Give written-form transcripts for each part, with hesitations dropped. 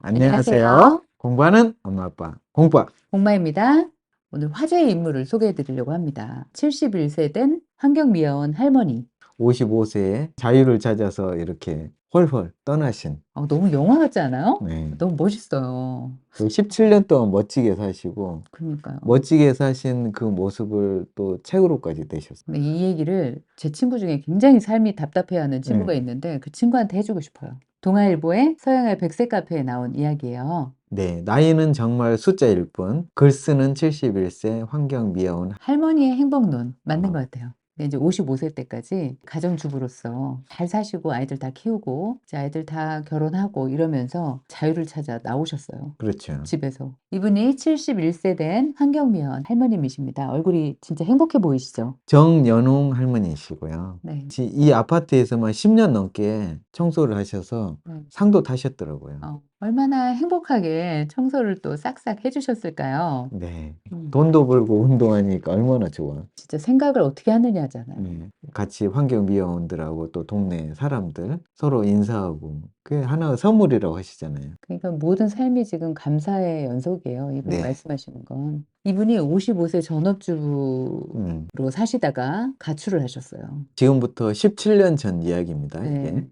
안녕하세요. 공부하는 엄마 아빠 공부학. 공마입니다. 오늘 화제의 인물을 소개해 드리려고 합니다. 71세 된 환경미화원 할머니. 55세에 자유를 찾아서 이렇게 헐헐 떠나신, 너무 영화 같지 않아요? 네. 너무 멋있어요. 17년 동안 멋지게 사시고 그러니까요. 멋지게 사신 그 모습을 또 책으로까지 내셨어요. 근데 이 얘기를 제 친구 중에 굉장히 삶이 답답해하는 친구가 네. 있는데 그 친구한테 해주고 싶어요. 동아일보의 서양의 백세 카페에 나온 이야기예요. 네, 나이는 정말 숫자일 뿐, 글 쓰는 71세 환경미화원. 할머니의 행복론 맞는 아, 것 같아요. 근데 이제 55세 때까지 가정주부로서 잘 사시고 아이들 다 키우고 이제 아이들 다 결혼하고 이러면서 자유를 찾아 나오셨어요. 그렇죠. 집에서. 이분이 71세 된 환경미화원 할머님이십니다. 얼굴이 진짜 행복해 보이시죠? 정연웅 할머니시고요. 네. 이 아파트에서만 10년 넘게 청소를 하셔서 네. 상도 타셨더라고요. 얼마나 행복하게 청소를 또 싹싹 해주셨을까요? 네. 음, 돈도 벌고 운동하니까 얼마나 좋아. 진짜 생각을 어떻게 하느냐잖아요. 네. 같이 환경미화원들하고 또 동네 사람들 서로 인사하고 그게 하나의 선물이라고 하시잖아요. 그러니까 모든 삶이 지금 감사의 연속이에요. 이분이 네. 말씀하시는 건. 이분이 55세 전업주부로 사시다가 가출을 하셨어요. 지금부터 17년 전 이야기입니다, 네. 이게.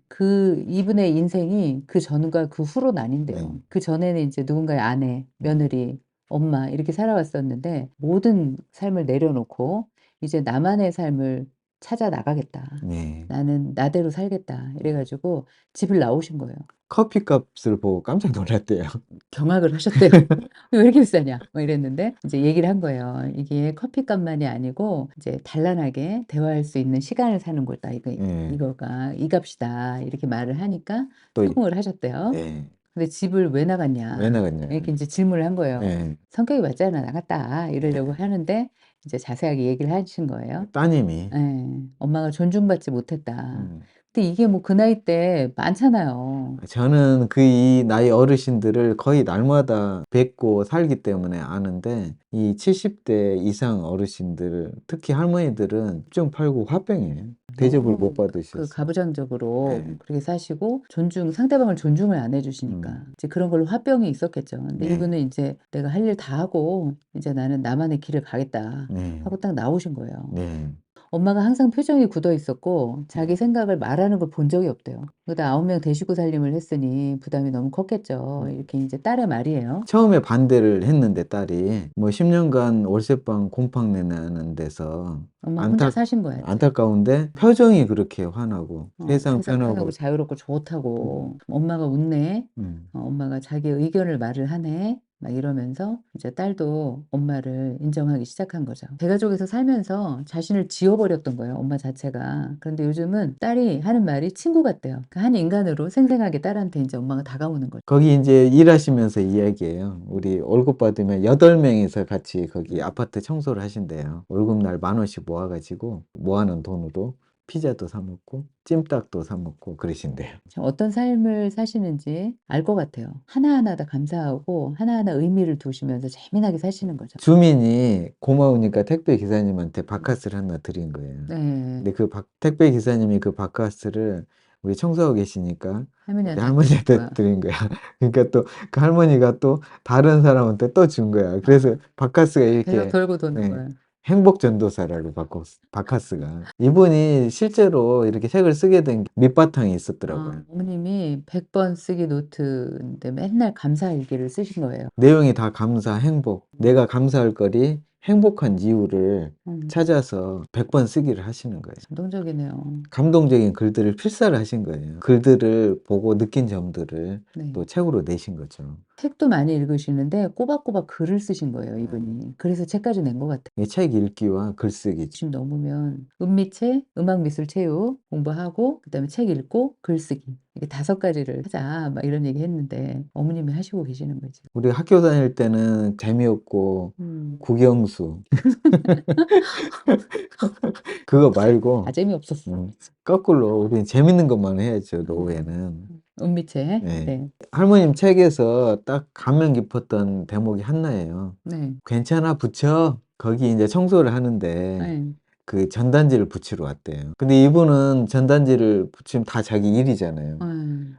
이분의 인생이 그 전과 그 후로 나뉜대요. 네. 그 전에는 이제 누군가의 아내, 며느리, 엄마 이렇게 살아왔었는데 모든 삶을 내려놓고 이제 나만의 삶을 찾아 나가겠다. 네. 나는 나대로 살겠다. 이래가지고 집을 나오신 거예요. 커피값을 보고 깜짝 놀랐대요. 경악을 하셨대요. 왜 이렇게 비싸냐? 뭐 이랬는데 이제 얘기를 한 거예요. 이게 커피값만이 아니고 이제 단란하게 대화할 수 있는 시간을 사는 거다. 네. 이거가 이 값이다. 이렇게 말을 하니까 또, 수긍을 하셨대요. 네. 근데 집을 왜 왜 나갔냐? 나갔냐. 이렇게 이제 질문을 한 거예요. 네. 성격이 맞잖아. 나갔다. 이러려고 네. 하는데 이제 자세하게 얘기를 하신 거예요. 따님이. 엄마가 존중받지 못했다. 음. 근데 이게 뭐 그 나이 때 많잖아요. 저는 이 나이 어르신들을 거의 날마다 뵙고 살기 때문에 아는데 이 70대 이상 어르신들, 특히 할머니들은 10팔구 화병이에요. 대접을 못 너무 그 받으셨어요. 가부장적으로 네. 그렇게 사시고 상대방을 존중을 안 해주시니까 음. 이제 그런 걸로 화병이 있었겠죠. 근데 네. 이분은 이제 내가 할 일 다 하고 이제 나는 나만의 길을 가겠다 네. 하고 딱 나오신 거예요. 네. 엄마가 항상 표정이 굳어 있었고 자기 생각을 말하는 걸 본 적이 없대요. 그러다 9명 대식구 살림을 했으니 부담이 너무 컸겠죠. 이렇게 이제 딸의 말이에요. 처음에 반대를 했는데 딸이 뭐 10년간 월세방 곰팡 내는 데서 엄마 혼자 사신 거야, 이제. 안타까운데 표정이 그렇게 환하고 세상 세상 편하고. 편하고 자유롭고 좋다고 엄마가 웃네. 음. 엄마가 자기 의견을 말을 하네. 막 이러면서 이제 딸도 엄마를 인정하기 시작한 거죠. 대가족에서 살면서 자신을 지워버렸던 거예요, 엄마 자체가. 그런데 요즘은 딸이 하는 말이 친구 같대요. 그 한 인간으로 생생하게 딸한테 이제 엄마가 다가오는 거죠. 거기 이제 일하시면서 이야기해요. 우리 월급 받으면 8명이서 같이 거기 아파트 청소를 하신대요. 월급날 10,000원씩 모아가지고 모아놓은 돈으로 피자도 사 먹고 찜닭도 사 먹고 그러신대요. 참 어떤 삶을 사시는지 알 것 같아요. 하나하나 다 감사하고 하나하나 의미를 두시면서 재미나게 사시는 거죠. 주민이 고마우니까 택배 기사님한테 바카스를 하나 드린 거예요. 네. 근데 택배 기사님이 그 바카스를 우리 청소하고 계시니까 우리 할머니한테 할머니한테 거야. 드린 거야. 그러니까 또 그 할머니가 또 다른 사람한테 또 준 거야. 그래서 바카스가 계속 이렇게 돌고 도는 예, 거야. 행복 전도사라고 바카스가. 이분이 실제로 이렇게 책을 쓰게 된 밑바탕이 있었더라고요. 어머님이 100번 쓰기 노트인데 맨날 감사 일기를 쓰신 거예요. 내용이 다 감사, 행복, 내가 감사할 거리, 행복한 이유를 음, 찾아서 100번 쓰기를 하시는 거예요. 감동적이네요. 감동적인 글들을 필사를 하신 거예요. 글들을 보고 느낀 점들을 네. 또 책으로 내신 거죠. 책도 많이 읽으시는데 꼬박꼬박 글을 쓰신 거예요, 이분이. 그래서 책까지 낸 것 같아요. 이 책 읽기와 글쓰기. 60 넘으면 음미체, 음악미술 체육 공부하고 그다음에 책 읽고 글쓰기 이게 5가지를 하자 막 이런 얘기 했는데 어머님이 하시고 계시는 거지. 우리 학교 다닐 때는 재미없고 음. 국영수 그거 말고 아 재미없었어. 거꾸로 우리는 재밌는 것만 해야죠, 음. 노후에는. 음미체. 네. 네. 할머님 책에서 딱 감명 깊었던 대목이 하나예요. 네. 괜찮아, 붙여. 거기 이제 청소를 하는데 네. 그 전단지를 붙이러 왔대요. 근데 이분은 전단지를 붙이면 다 자기 일이잖아요.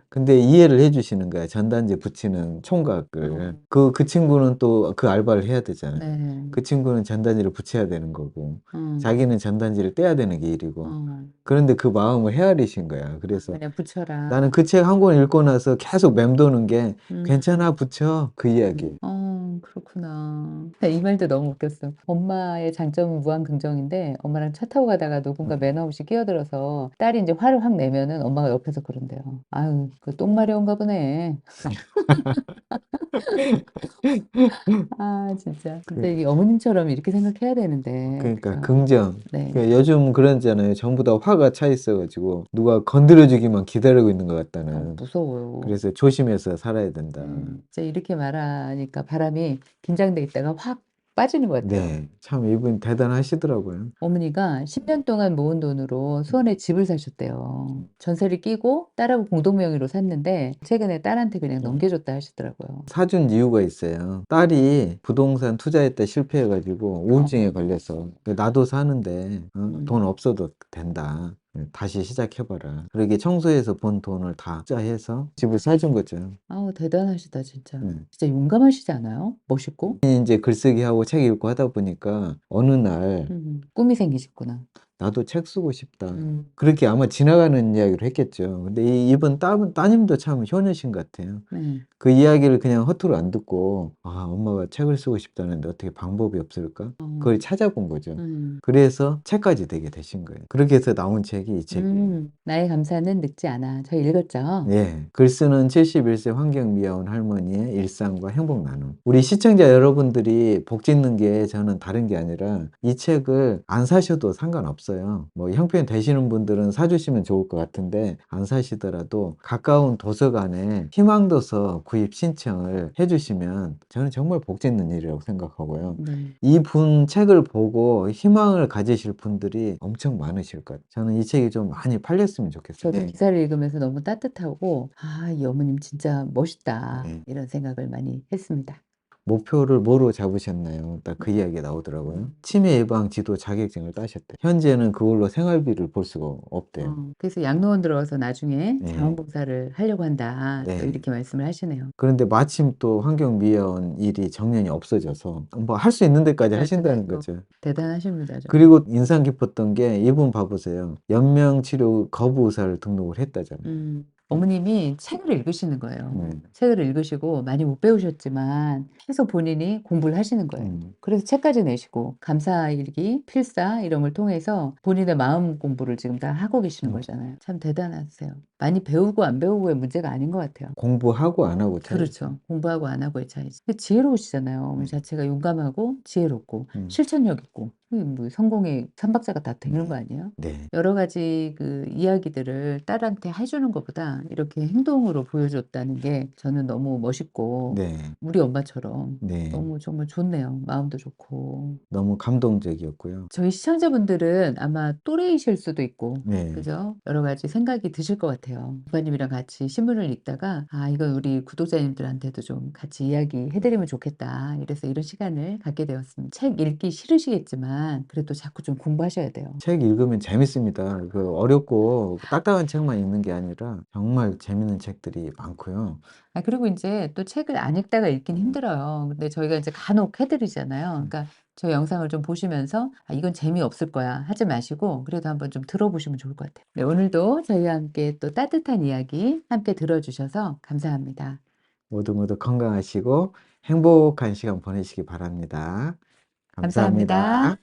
근데 이해를 해 주시는 거야. 전단지 붙이는 총각을. 그 친구는 또 그 알바를 해야 되잖아요. 네. 그 친구는 전단지를 붙여야 되는 거고, 어. 자기는 전단지를 떼야 되는 게 일이고. 어. 그런데 그 마음을 헤아리신 거야. 그래서 그냥 붙여라. 나는 그 책 한 권 읽고 나서 계속 맴도는 게 음. 괜찮아, 붙여. 그 이야기. 그렇구나. 이 말도 너무 웃겼어. 엄마의 장점은 무한긍정인데 엄마랑 차 타고 가다가 누군가 매너 없이 끼어들어서 딸이 이제 화를 확 내면은 엄마가 옆에서 그런대요. 아유, 그 똥 마려운가 보네. 아, 진짜. 진짜 이게 어머님처럼 이렇게 생각해야 되는데. 그러니까 그죠? 긍정. 네. 그러니까 요즘 그러잖아요. 전부 다 화가 차 있어가지고 누가 건드려 주기만 기다리고 있는 것 같다는. 무서워요. 그래서 조심해서 살아야 된다. 진짜 이렇게 말하니까 바람이 긴장돼 있다가 확 빠지는 것 같아요. 네, 참 이분 대단하시더라고요. 어머니가 10년 동안 모은 돈으로 수원에 집을 사셨대요. 전세를 끼고 딸하고 공동명의로 샀는데 최근에 딸한테 그냥 넘겨줬다 하시더라고요. 사준 이유가 있어요. 딸이 부동산 투자했다 실패해가지고 우울증에 걸려서 나도 사는데 돈 없어도 된다. 다시 시작해봐라. 그러게 청소해서 번 돈을 다 투자해서 집을 사준 거죠. 아우, 대단하시다, 진짜. 네. 진짜 용감하시지 않아요? 멋있고? 이제 글쓰기 하고 책 읽고 하다 보니까 어느 날 꿈이 생기셨구나. 나도 책 쓰고 싶다. 음. 그렇게 아마 지나가는 이야기를 했겠죠. 근데 이분 따님도 참 효녀신 것 같아요. 네. 그 이야기를 그냥 허투루 안 듣고, 아, 엄마가 책을 쓰고 싶다는데 어떻게 방법이 없을까? 그걸 찾아본 거죠. 그래서 책까지 되게 되신 거예요. 그렇게 해서 나온 책이 이 책이에요. 나의 감사는 늙지 않아. 저 읽었죠? 예, 글 쓰는 71세 환경미화원 할머니의 일상과 행복 나눔. 우리 시청자 여러분들이 복 짓는 게 저는 다른 게 아니라 이 책을 안 사셔도 상관없어요. 뭐 형편 되시는 분들은 사주시면 좋을 것 같은데 안 사시더라도 가까운 도서관에 희망도서 구입 신청을 해주시면 저는 정말 복 짓는 일이라고 생각하고요. 이분 책을 보고 희망을 가지실 분들이 엄청 많으실 것 같아요. 저는 이 책이 좀 많이 팔렸으면 좋겠어요. 저도 기사를 읽으면서 너무 따뜻하고, 아, 이 어머님 진짜 멋있다. 네. 이런 생각을 많이 했습니다. 목표를 뭐로 잡으셨나요? 딱 그 이야기가 나오더라고요. 치매 예방 지도 자격증을 따셨대요. 현재는 그걸로 생활비를 볼 수가 없대요. 그래서 양로원 들어가서 나중에 네. 자원봉사를 하려고 한다. 또 네. 이렇게 말씀을 하시네요. 그런데 마침 또 환경미화원 일이 정년이 없어져서 뭐 할 수 있는 데까지 하신다는 거죠. 대단하십니다. 정말. 그리고 인상 깊었던 게 이분 봐보세요. 연명치료 거부 의사를 등록을 했다잖아요. 어머님이 책을 읽으시는 거예요. 네. 책을 읽으시고 많이 못 배우셨지만 계속 본인이 공부를 하시는 거예요. 그래서 책까지 내시고 감사일기, 필사 이런 걸 통해서 본인의 마음 공부를 지금 다 하고 계시는 거잖아요. 참 대단하세요. 많이 배우고 안 배우고의 문제가 아닌 것 같아요. 공부하고 안 하고 차이. 그렇죠. 공부하고 안 하고의 차이지. 근데 지혜로우시잖아요. 어머니 자체가 용감하고 지혜롭고 실천력 있고 뭐 성공의 삼박자가 다 되는 거 아니에요? 네. 여러 가지 그 이야기들을 딸한테 해주는 것보다 이렇게 행동으로 보여줬다는 게 저는 너무 멋있고 네. 우리 엄마처럼 네. 너무 정말 좋네요. 마음도 좋고. 너무 감동적이었고요. 저희 시청자분들은 아마 또래이실 수도 있고, 네. 그죠? 여러 가지 생각이 드실 것 같아요. 부모님이랑 같이 신문을 읽다가, 아, 이건 우리 구독자님들한테도 좀 같이 이야기해드리면 좋겠다. 이래서 이런 시간을 갖게 되었습니다. 책 읽기 싫으시겠지만, 그래도 자꾸 좀 공부하셔야 돼요. 책 읽으면 재밌습니다. 그 어렵고 딱딱한 책만 읽는 게 아니라 정말 재밌는 책들이 많고요. 아, 그리고 이제 또 책을 안 읽다가 읽긴 힘들어요. 근데 저희가 이제 간혹 해드리잖아요. 그러니까 저 영상을 좀 보시면서 아, 이건 재미없을 거야 하지 마시고 그래도 한번 좀 들어보시면 좋을 것 같아요. 네, 오늘도 저희와 함께 또 따뜻한 이야기 함께 들어주셔서 감사합니다. 모두 모두 건강하시고 행복한 시간 보내시기 바랍니다. 감사합니다. 감사합니다.